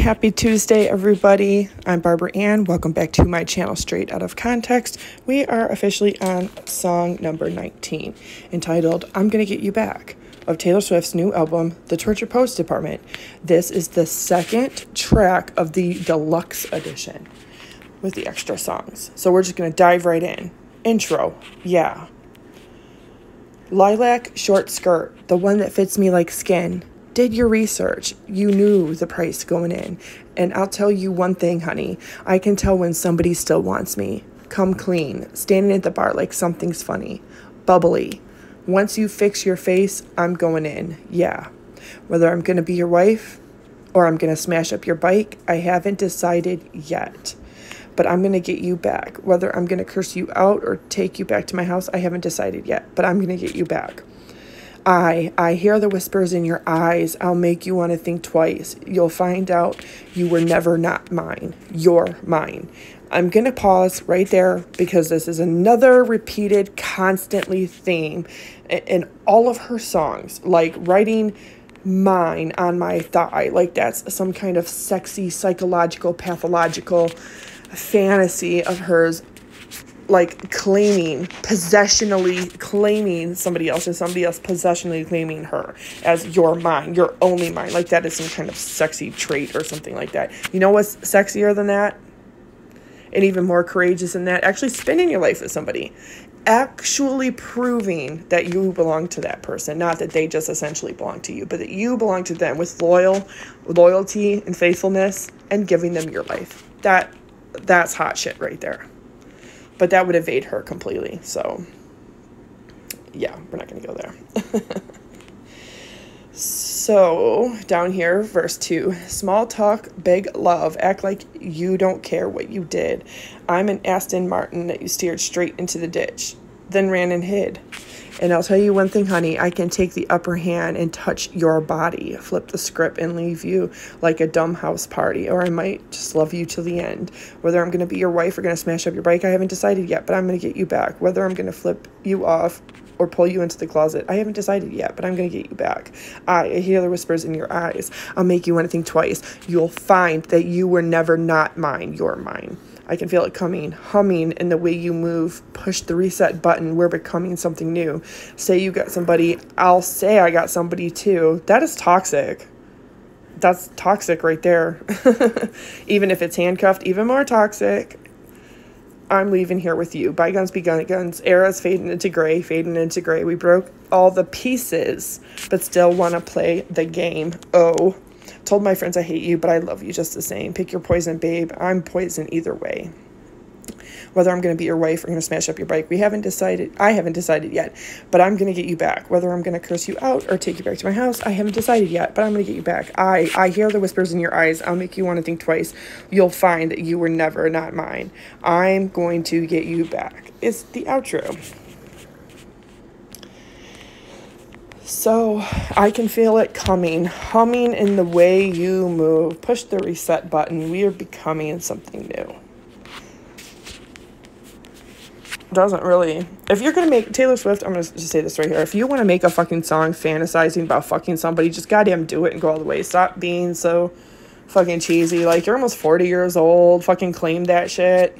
Happy Tuesday, everybody. I'm Barbara Ann. Welcome back to my channel, Straight Out of Context. We are officially on song number 19, entitled I'm Gonna Get You Back, of Taylor Swift's new album, The Torture Post Department. This is the second track of the deluxe edition with the extra songs. So we're just gonna dive right in. Intro, yeah. Lilac short skirt, the one that fits me like skin. Did your research. You knew the price going in. And I'll tell you one thing, honey. I can tell when somebody still wants me. Come clean. Standing at the bar like something's funny. Bubbly. Once you fix your face, I'm going in. Yeah. Whether I'm going to be your wife or I'm going to smash up your bike, I haven't decided yet. But I'm going to get you back. Whether I'm going to curse you out or take you back to my house, I haven't decided yet. But I'm going to get you back. I hear the whispers in your eyes. I'll make you want to think twice. You'll find out you were never not mine. You're mine. I'm going to pause right there because this is another repeated constantly theme in all of her songs, like writing mine on my thigh, like that's some kind of sexy, psychological, pathological fantasy of hers, like possessionally claiming somebody else, and somebody else possessionally claiming her as your mine, your only mine. Like that is some kind of sexy trait or something like that. You know what's sexier than that? And even more courageous than that? Actually spending your life with somebody. Actually proving that you belong to that person. Not that they just essentially belong to you, but that you belong to them with loyalty and faithfulness and giving them your life. That's hot shit right there. But that would evade her completely. So, yeah, we're not going to go there. So, down here, verse 2. Small talk, big love. Act like you don't care what you did. I'm an Aston Martin that you steered straight into the ditch. Then ran and hid. And I'll tell you one thing, honey. I can take the upper hand and touch your body. Flip the script and leave you like a dumb house party. Or I might just love you till the end. Whether I'm going to be your wife or going to smash up your bike, I haven't decided yet. But I'm going to get you back. Whether I'm going to flip you off or pull you into the closet, I haven't decided yet. But I'm going to get you back. I hear the whispers in your eyes. I'll make you want to think twice. You'll find that you were never not mine. You're mine. I can feel it coming, humming in the way you move. Push the reset button. We're becoming something new. Say you got somebody. I'll say I got somebody too. That is toxic. That's toxic right there. Even if it's handcuffed, even more toxic. I'm leaving here with you. Bygones be guns. Eras fading into gray, fading into gray. We broke all the pieces, but still want to play the game. Oh. Told my friends I hate you, but I love you just the same. Pick your poison, babe. I'm poison either way. Whether I'm going to be your wife or going to smash up your bike, I haven't decided yet, but I'm going to get you back. Whether I'm going to curse you out or take you back to my house, I haven't decided yet, but I'm going to get you back. I hear the whispers in your eyes. I'll make you want to think twice. You'll find that you were never not mine. I'm going to get you back. It's the outro. So I can feel it coming, humming in the way you move. Push the reset button. We are becoming something new. Doesn't really. If you're going to make Taylor Swift, I'm going to just say this right here. If you want to make a fucking song fantasizing about fucking somebody, just goddamn do it and go all the way. Stop being so fucking cheesy. Like, you're almost 40 years old. Fucking claim that shit.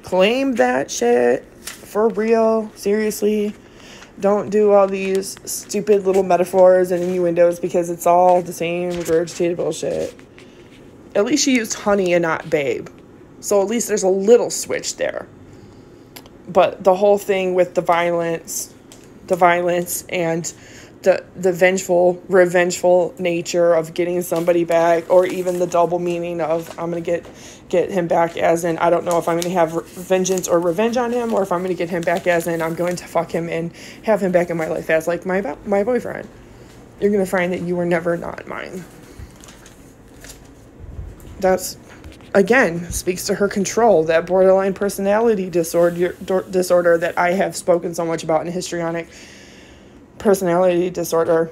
Claim that shit. For real. Seriously. Don't do all these stupid little metaphors and innuendos because it's all the same regurgitated bullshit. At least she used honey and not babe. So at least there's a little switch there. But the whole thing with the violence and the revengeful nature of getting somebody back, or even the double meaning of I'm going to get him back as in, I don't know if I'm going to have vengeance or revenge on him, or if I'm going to get him back as in I'm going to fuck him and have him back in my life as like my boyfriend. You're going to find that you were never not mine. That's, again, speaks to her control, that borderline personality disorder that I have spoken so much about in Histrionic personality disorder.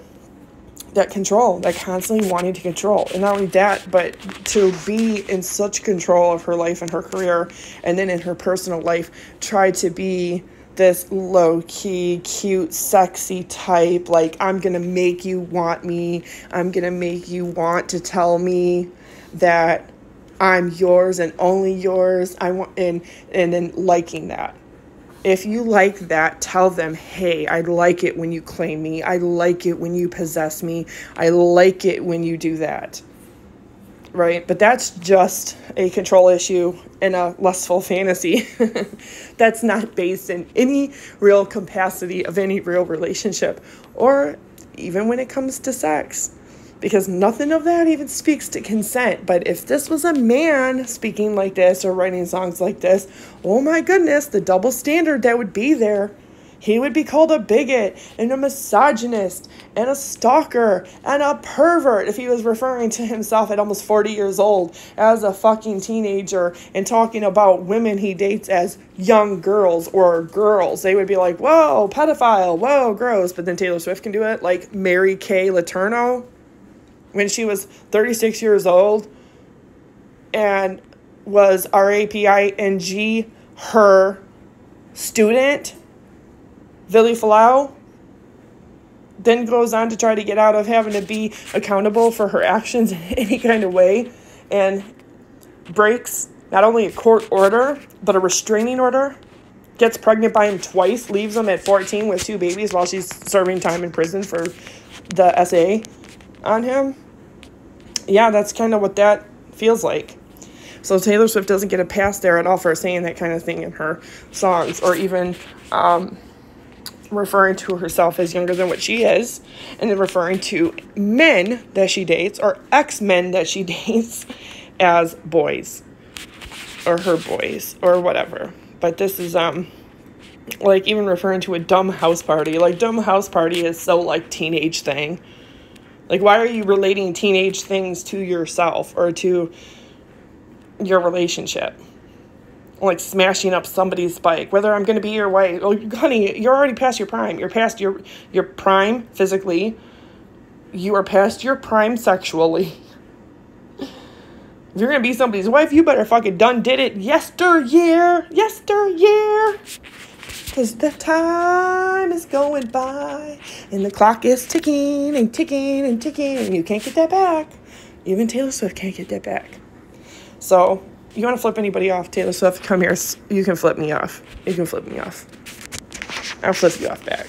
That control, that constantly wanting to control. And not only that, but to be in such control of her life and her career, and then in her personal life, try to be this low-key, cute, sexy type. Like, I'm going to make you want me. I'm going to make you want to tell me that I'm yours and only yours. And then liking that. If you like that, tell them, hey, I like it when you claim me. I like it when you possess me. I like it when you do that. Right? But that's just a control issue and a lustful fantasy. That's not based in any real capacity of any real relationship, or even when it comes to sex, because nothing of that even speaks to consent. But if this was a man speaking like this or writing songs like this, oh my goodness, the double standard that would be there. He would be called a bigot and a misogynist and a stalker and a pervert if he was referring to himself at almost 40 years old as a fucking teenager and talking about women he dates as young girls or girls. They would be like, whoa, pedophile, whoa, gross. But then Taylor Swift can do it, like Mary Kay Letourneau, when she was 36 years old and was raping her student, Villy Falau, then goes on to try to get out of having to be accountable for her actions in any kind of way, and breaks not only a court order, but a restraining order, gets pregnant by him twice, leaves him at 14 with 2 babies while she's serving time in prison for the SA on him. Yeah, that's kind of what that feels like. So Taylor Swift doesn't get a pass there at all for saying that kind of thing in her songs, or even referring to herself as younger than what she is, and then referring to men that she dates or ex-men that she dates as boys or her boys or whatever. But this is like even referring to a dumb house party. Like, dumb house party is so like teenage thing. Like, why are you relating teenage things to yourself or to your relationship? Like smashing up somebody's bike, whether I'm going to be your wife. Oh, honey, you're already past your prime. You're past your prime physically. You are past your prime sexually. If you're going to be somebody's wife, you better fucking done did it yesteryear. Because the time is going by and the clock is ticking and ticking and ticking and you can't get that back. Even Taylor Swift can't get that back. So, you want to flip anybody off, Taylor Swift, come here. You can flip me off. You can flip me off. I'll flip you off back.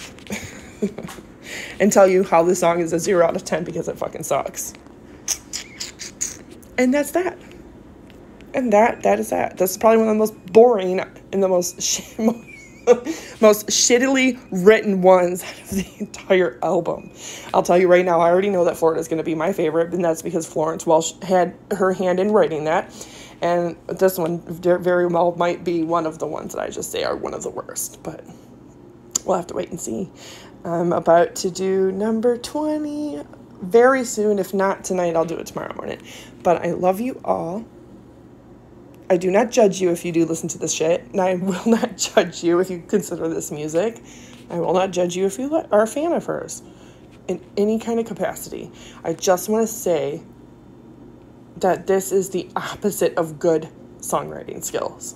And tell you how this song is a 0 out of 10 because it fucking sucks. And that's that. And that is that. That's probably one of the most boring and the most most shittily written ones out of the entire album. I'll tell you right now, I already know that Florida is going to be my favorite, and that's because Florence Welch had her hand in writing that. And this one very well might be one of the ones that I just say are one of the worst, but we'll have to wait and see. I'm about to do number 20 very soon. If not tonight, I'll do it tomorrow morning. But I love you all. I do not judge you if you do listen to this shit, and I will not judge you if you consider this music. I will not judge you if you are a fan of hers in any kind of capacity. I just want to say that this is the opposite of good songwriting skills.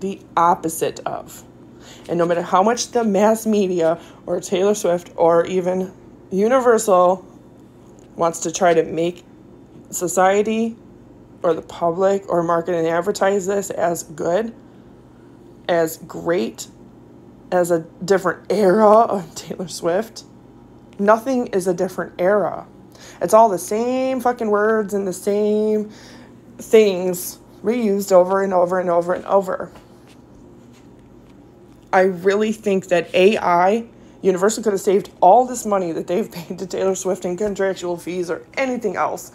The opposite of. And no matter how much the mass media or Taylor Swift or even Universal wants to try to make society or the public or market and advertise this as good, as great, as a different era of Taylor Swift, nothing is a different era. It's all the same fucking words and the same things reused over and over and over and over. I really think that Universal could have saved all this money that they've paid to Taylor Swift in contractual fees or anything else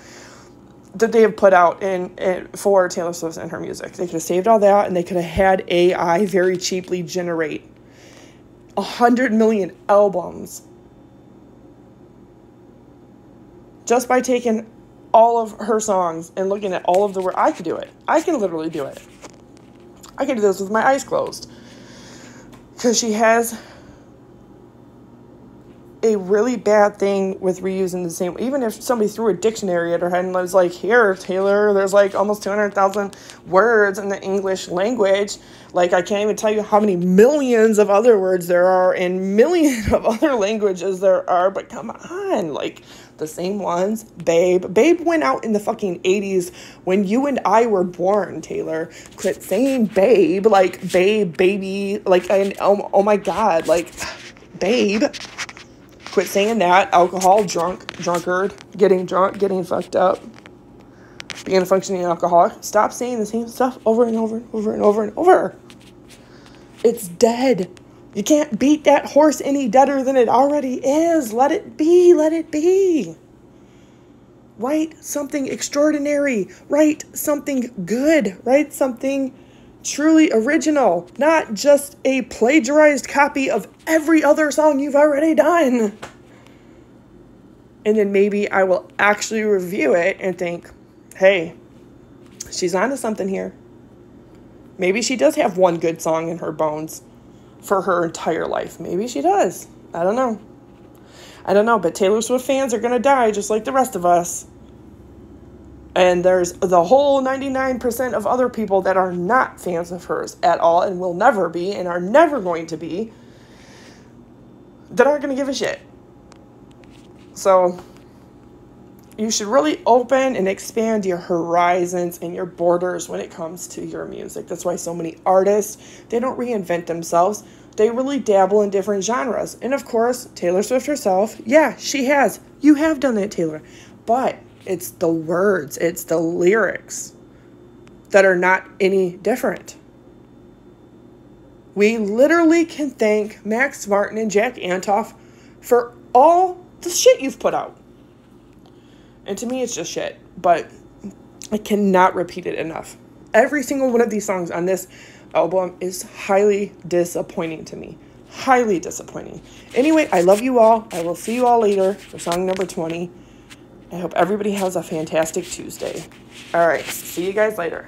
that they have put out in for Taylor Swift and her music. They could have saved all that, and they could have had AI very cheaply generate 100 million albums just by taking all of her songs and looking at all of the words. I could do it. I can literally do it. I can do this with my eyes closed. Because she has a really bad thing with reusing the same. Even if somebody threw a dictionary at her head and was like, here, Taylor, there's like almost 200,000 words in the English language. Like, I can't even tell you how many millions of other words there are in millions of other languages there are. But come on, like, the same ones. Babe. Babe went out in the fucking 80s when you and I were born, Taylor. Quit saying babe. Like, babe, baby. Like, and oh my God. Like, babe. Quit saying that. Alcohol, drunkard, getting drunk, getting fucked up, being a functioning alcoholic. Stop saying the same stuff over and over and over and over and over. It's dead. You can't beat that horse any deader than it already is. Let it be. Let it be. Write something extraordinary. Write something good. Write something truly original, not just a plagiarized copy of every other song you've already done. And then maybe I will actually review it and think, hey, she's onto something here. Maybe she does have one good song in her bones for her entire life. Maybe she does. I don't know. But Taylor Swift fans are going to die just like the rest of us. And there's the whole 99% of other people that are not fans of hers at all and will never be and are never going to be, that aren't going to give a shit. So you should really open and expand your horizons and your borders when it comes to your music. That's why so many artists, they don't reinvent themselves. They really dabble in different genres. And of course, Taylor Swift herself, yeah, she has. You have done that, Taylor. But it's the words, it's the lyrics that are not any different. We literally can thank Max Martin and Jack Antonoff for all the shit you've put out. And to me, it's just shit. But I cannot repeat it enough. Every single one of these songs on this album is highly disappointing to me. Highly disappointing. Anyway, I love you all. I will see you all later for song number 20. I hope everybody has a fantastic Tuesday. All right. See you guys later.